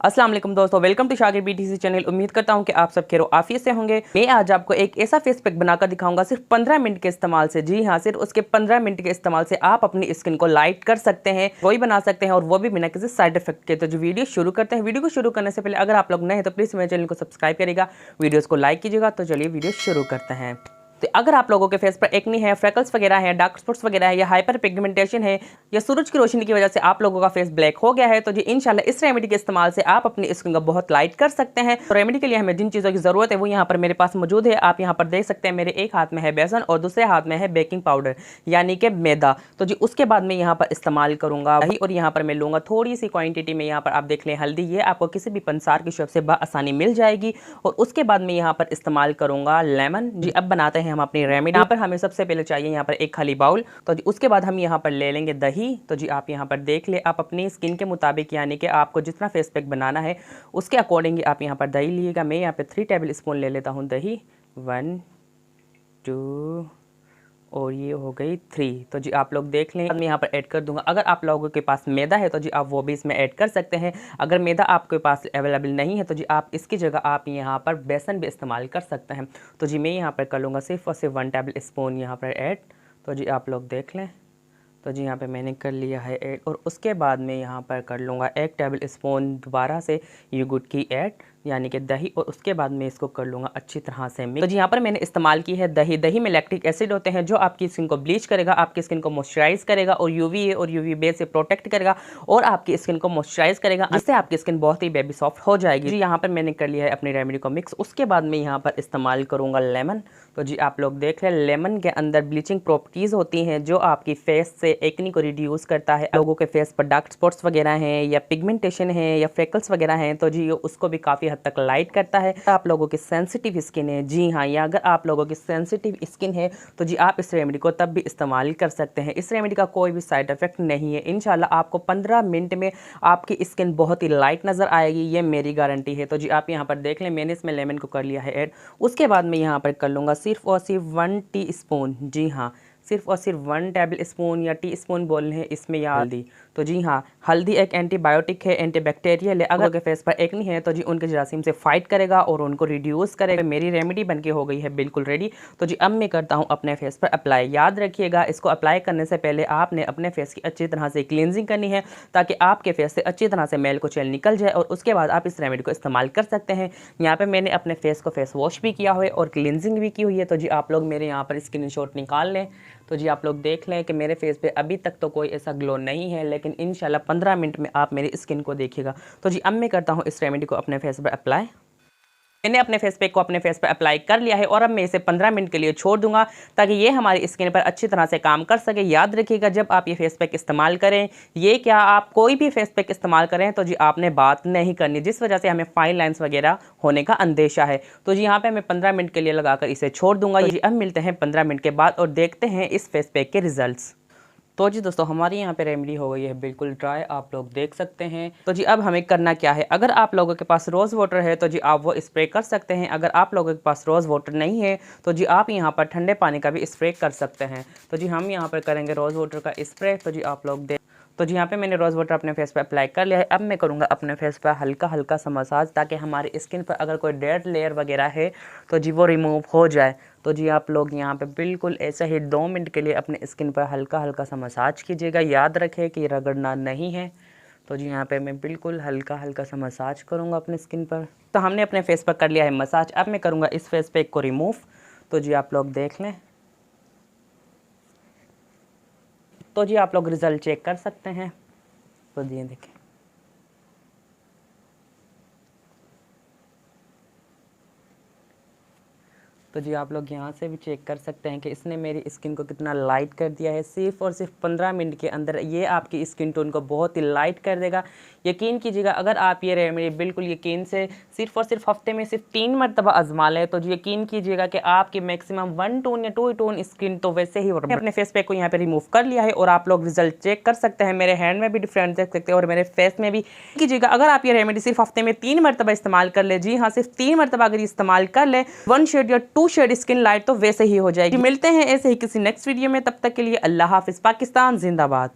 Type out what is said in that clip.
अस्सलाम वालेकुम दोस्तों, welcome to Shagir BTC channel. उम्मीद करता हूं कि आप सब खैर आफियत से होंगे। मैं आज आपको एक ऐसा फेस पैक बनाकर दिखाऊंगा सिर्फ 15 मिनट के इस्तेमाल से। जी हां, सिर्फ उसके 15 मिनट के इस्तेमाल से आप अपनी स्किन को लाइट कर सकते हैं, वही बना सकते हैं और वो भी बिना किसी साइड इफेक्ट के। तो जो वीडियो शुरू करते हैं, वीडियो को शुरू करने से पहले अगर आप लोग नए हैं तो प्लीज़ मेरे चैनल को सब्सक्राइब करिएगा, वीडियोज़ को लाइक कीजिएगा। तो चलिए वीडियो शुरू करते हैं। तो अगर आप लोगों के फेस पर एक्नी है, फ्रेकल्स वगैरह है, डार्क स्पॉट्स वगैरह है, या हाइपर पिगमेंटेशन है, या सूरज की रोशनी की वजह से आप लोगों का फेस ब्लैक हो गया है, तो जी इंशाल्लाह इस रेमेडी के इस्तेमाल से आप अपनी स्किन को बहुत लाइट कर सकते हैं। तो रेमेडी के लिए हमें जिन चीज़ों की ज़रूरत है वो यहाँ पर मेरे पास मौजूद है। आप यहाँ पर देख सकते हैं मेरे एक हाथ में है बेसन और दूसरे हाथ में है बेकिंग पाउडर यानी कि मैदा। तो जी उसके बाद मैं यहाँ पर इस्तेमाल करूँगा दही, और यहाँ पर मैं लूँगा थोड़ी सी क्वान्टिटी में। यहाँ पर आप देख लें हल्दी, ये आपको किसी भी पंसार की शॉप से आसानी मिल जाएगी। और उसके बाद मैं यहाँ पर इस्तेमाल करूँगा लेमन। जी अब बनाते हैं हम अपनी रेमेडी। पर हमें सबसे पहले चाहिए यहाँ पर एक खाली बाउल। तो उसके बाद हम यहाँ पर ले लेंगे दही। तो जी आप यहाँ पर देख ले, आप अपनी स्किन के मुताबिक यानी कि आपको जितना फेस पैक बनाना है उसके अकॉर्डिंग आप यहाँ पर दही लीजिएगा। मैं यहाँ पर 3 टेबल स्पून ले लेता हूँ दही। 1 2 और ये हो गई 3। तो जी आप लोग देख लें, मैं यहाँ पर ऐड कर दूंगा। अगर आप लोगों के पास मैदा है तो जी आप वो भी इसमें ऐड कर सकते हैं। अगर मैदा आपके पास अवेलेबल नहीं है तो जी आप इसकी जगह आप यहाँ पर बेसन भी इस्तेमाल कर सकते हैं। तो जी मैं यहाँ पर कर लूँगा सिर्फ और सिर्फ 1 टेबल स्पून यहाँ पर ऐड। तो जी आप लोग देख लें। तो जी यहाँ पे मैंने कर लिया है ऐड, और उसके बाद मैं यहाँ पर कर लूँगा 1 टेबल स्पून दोबारा से योगर्ट की ऐड यानी कि दही, और उसके बाद मैं इसको कर लूँगा अच्छी तरह से मिक्स। तो जी यहाँ पर मैंने इस्तेमाल की है दही। दही में लैक्टिक एसिड होते हैं जो आपकी स्किन को ब्लीच करेगा, आपकी स्किन को मॉइस्चराइज करेगा और यूवीए और यूवीबी से प्रोटेक्ट करेगा और आपकी स्किन को मॉइस्चराइज करेगा, जिससे आपकी स्किन बहुत ही बेबी सॉफ्ट हो जाएगी। जी यहाँ पर मैंने कर लिया है अपनी रेमेडी को मिक्स। उसके बाद मैं यहाँ पर इस्तेमाल करूँगा लेमन। तो जी आप लोग देख रहे हैं लेमन के अंदर ब्लीचिंग प्रॉपर्टीज़ होती हैं जो आपकी फेस से एक्नी को रिड्यूस करता है। लोगों के फेस पर डार्क स्पॉट्स वगैरह हैं या पिगमेंटेशन है या फ्रेकल्स वगैरह हैं तो जी उसको भी काफ़ी हद तक लाइट करता है। आप लोगों की सेंसिटिव स्किन है, जी हाँ, या अगर आप लोगों की सेंसिटिव स्किन है तो जी आप इस रेमेडी को तब भी इस्तेमाल कर सकते हैं। इस रेमेडी का कोई भी साइड इफेक्ट नहीं है। इंशाल्लाह आपको 15 मिनट में आपकी स्किन बहुत ही लाइट नज़र आएगी, ये मेरी गारंटी है। तो जी आप यहाँ पर देख लें, मैंने इसमें लेमन को कर लिया है ऐड। उसके बाद मैं यहाँ पर कर लूँगा सिर्फ और सिर्फ 1 टीस्पून, जी हाँ, सिर्फ और सिर्फ 1 टेबल स्पून या टी स्पून बोल हैं इसमें या हल्दी। तो जी हाँ, हल्दी एक एंटीबायोटिक है, एंटीबैक्टीरियल है। अगर के फेस पर एक्नी है तो जी उनके जरासीम से फाइट करेगा और उनको रिड्यूस करेगा। मेरी रेमेडी बनके हो गई है बिल्कुल रेडी। तो जी अब मैं करता हूँ अपने फेस पर अप्लाई। याद रखिएगा, इसको अप्लाई करने से पहले आपने अपने फेस की अच्छी तरह से क्लींजिंग करनी है ताकि आपके फेस से अच्छी तरह से मैल कुचैल निकल जाए, और उसके बाद आप इस रेमेडी को इस्तेमाल कर सकते हैं। यहाँ पर मैंने अपने फेस को फेस वॉश भी किया हुआ है और क्लींजिंग भी की हुई है। तो जी आप लोग मेरे यहाँ पर स्क्रीनशॉट निकाल लें। तो जी आप लोग देख लें कि मेरे फेस पे अभी तक तो कोई ऐसा ग्लो नहीं है, लेकिन इंशाल्लाह 15 मिनट में आप मेरी स्किन को देखिएगा। तो जी अब मैं करता हूँ इस रेमेडी को अपने फेस पर अप्लाई। मैंने अपने फेस पैक को अपने फेस पर अप्लाई कर लिया है और अब मैं इसे 15 मिनट के लिए छोड़ दूंगा ताकि ये हमारी स्किन पर अच्छी तरह से काम कर सके। याद रखिएगा, जब आप ये फेस पैक इस्तेमाल करें, ये क्या आप कोई भी फेस पैक इस्तेमाल करें तो जी आपने बात नहीं करनी, जिस वजह से हमें फाइन लाइन्स वगैरह होने का अंदेशा है। तो जी यहाँ पर मैं 15 मिनट के लिए लगाकर इसे छोड़ दूंगा। जी अब मिलते हैं 15 मिनट के बाद और देखते हैं इस फेस पैक के रिजल्ट। तो जी दोस्तों हमारी यहाँ पे रेमेडी हो गई है बिल्कुल ड्राई, आप लोग देख सकते हैं। तो जी अब हमें करना क्या है, अगर आप लोगों के पास रोज़ वाटर है तो जी आप वो स्प्रे कर सकते हैं। अगर आप लोगों के पास रोज़ वाटर नहीं है तो जी आप यहाँ पर ठंडे पानी का भी स्प्रे कर सकते हैं। तो जी हम यहाँ पर करेंगे रोज़ वाटर का स्प्रे। तो जी आप लोग देख, तो जी यहाँ पे मैंने रोज़ वाटर अपने फेस पर अप्लाई कर लिया है। अब मैं करूँगा अपने फेस पर हल्का हल्का सा मसाज ताकि हमारी स्किन पर अगर कोई डेड लेयर वगैरह है तो जी वो रिमूव हो जाए। तो जी आप लोग यहाँ पे बिल्कुल ऐसे ही 2 मिनट के लिए अपने स्किन पर हल्का हल्का सा मसाज कीजिएगा। याद रखें कि रगड़ना नहीं है। तो जी यहाँ पे मैं बिल्कुल हल्का हल्का सा मसाज करूँगा अपने स्किन पर। तो हमने अपने फेस पर कर लिया है मसाज। अब मैं करूँगा इस फेस पैक को रिमूव। तो जी आप लोग देख लें। तो जी आप लोग रिज़ल्ट चेक कर सकते हैं। तो जी देखें, तो जी आप लोग यहाँ से भी चेक कर सकते हैं कि इसने मेरी स्किन को कितना लाइट कर दिया है। सिर्फ और सिर्फ 15 मिनट के अंदर ये आपकी स्किन टोन को बहुत ही लाइट कर देगा। यकीन कीजिएगा, अगर आप ये रेमेडी बिल्कुल यकीन से सिर्फ और सिर्फ हफ्ते में सिर्फ 3 मरतबा आजमा लें तो यकीन कीजिएगा कि आपकी मैक्सिमम 1 टोन या 2 टोन स्किन तो वैसे ही अपने फेस पैक को यहाँ पे रिमूव कर लिया है और आप लोग रिजल्ट चेक कर सकते हैं। मेरे हैंड में भी डिफरेंट देख सकते हैं और मेरे फेस में भी। कीजिएगा, अगर आप ये रेमेडी सिर्फ हफ्ते में 3 मरतबा इस्तेमाल कर ले, जी हाँ सिर्फ 3 मरतबा अगर इस्तेमाल कर ले, 1 शेड या 2 शेड स्किन लाइट तो वैसे ही हो जाएगी। मिलते हैं ऐसे ही किसी नेक्स्ट वीडियो में, तब तक के लिए अल्लाह हाफिज। पाकिस्तान जिंदाबाद।